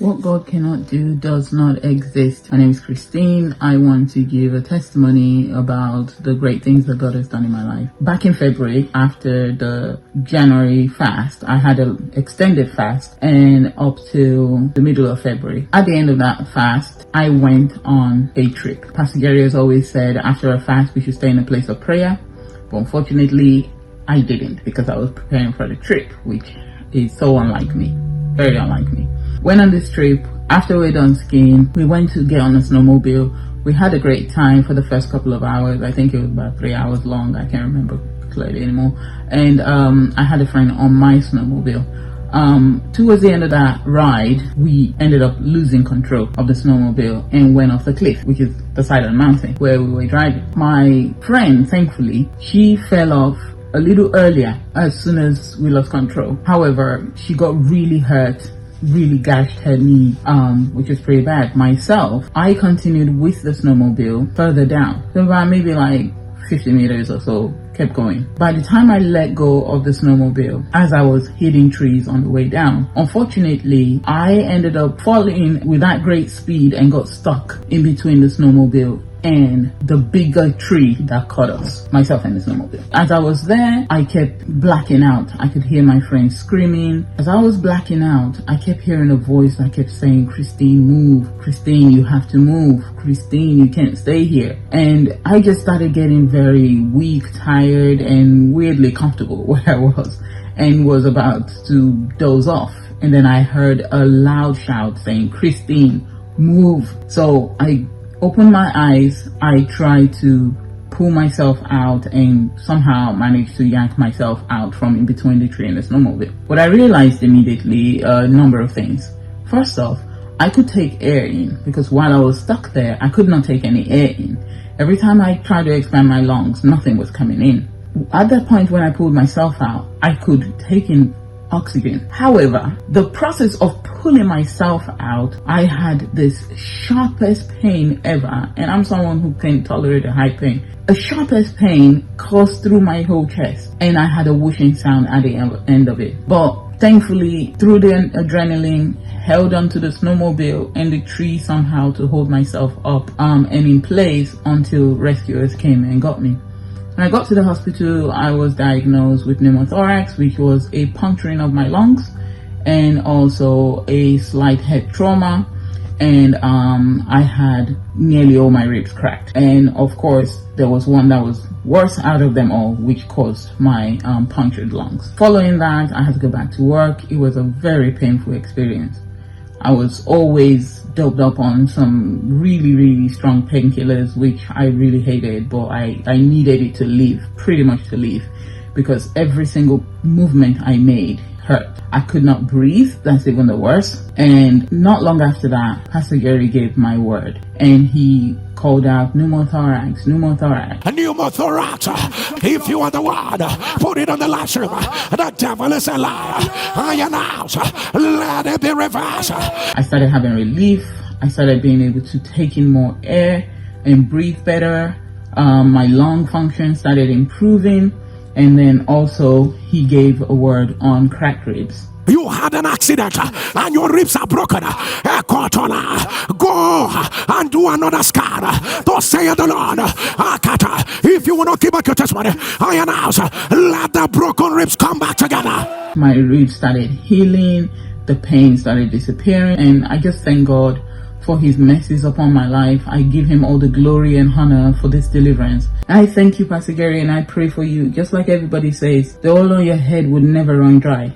What God cannot do does not exist. My name is Christine. I want to give a testimony about the great things that God has done in my life. Back in February, after the January fast, I had an extended fast and up to the middle of February. At the end of that fast, I went on a trip. Pastor Gary has always said after a fast, we should stay in a place of prayer. But unfortunately, I didn't because I was preparing for the trip, which is so unlike me. Very unlike me. Went on this trip. After we're done skiing, we went to get on a snowmobile. We had a great time for the first couple of hours. I think it was about 3 hours long. I can't remember clearly anymore. And I had a friend on my snowmobile. Towards the end of that ride, we ended up losing control of the snowmobile and went off the cliff, which is the side of the mountain where we were driving. My friend, thankfully, she fell off a little earlier as soon as we lost control. However, she got really hurt, really gashed her knee, which was pretty bad. Myself, I continued with the snowmobile further down. So about maybe like 50 meters or so, kept going. By the time I let go of the snowmobile, as I was hitting trees on the way down, unfortunately, I ended up falling with that great speed and got stuck in between the snowmobile and the bigger tree that caught us, myself and the snowmobile. As I was there, I kept blacking out. I could hear my friends screaming. As I was blacking out, I kept hearing a voice that kept saying, "Christine, move. Christine, you have to move. Christine, you can't stay here." And I just started getting very weak, tired, and weirdly comfortable where I was, and was about to doze off. And then I heard a loud shout saying, "Christine, move." So I opened my eyes. I tried to pull myself out and somehow managed to yank myself out from in between the tree and the snowmobile. But I realized immediately a number of things. First off, I could take air in because while I was stuck there, I could not take any air in. Every time I tried to expand my lungs, nothing was coming in. At that point when I pulled myself out, I could take in oxygen. However, the process of pulling myself out, I had this sharpest pain ever, and I'm someone who can tolerate a high pain. A sharpest pain coursed through my whole chest, and I had a whooshing sound at the end of it. But thankfully, through the adrenaline, held onto the snowmobile and the tree somehow to hold myself up and in place until rescuers came and got me. When I got to the hospital, I was diagnosed with pneumothorax, which was a puncturing of my lungs and also a slight head trauma. And I had nearly all my ribs cracked. And of course, there was one that was worse out of them all, which caused my punctured lungs. Following that, I had to go back to work. It was a very painful experience. I was always doped up on some really, really strong painkillers, which I really hated, but I needed it to live, pretty much to live, because every single movement I made hurt. I could not breathe. That's even the worst. And not long after that, Pastor Gary gave my word and he called out pneumothorax, pneumothorax. Pneumothorax. If you are the one, put it on the last room. The devil is a liar. I announce, let it be reversed. I started having relief. I started being able to take in more air and breathe better. My lung function started improving. And then also he gave a word on cracked ribs. You had an accident and your ribs are broken. Go and do another scan. Thus saith the Lord. If you will not keep back your testimony, I announce, let the broken ribs come back together. My ribs started healing. The pain started disappearing. And I just thank God for his mercies upon my life. I give him all the glory and honor for this deliverance. I thank you, Pastor Gary, and I pray for you. Just like everybody says, the oil on your head would never run dry.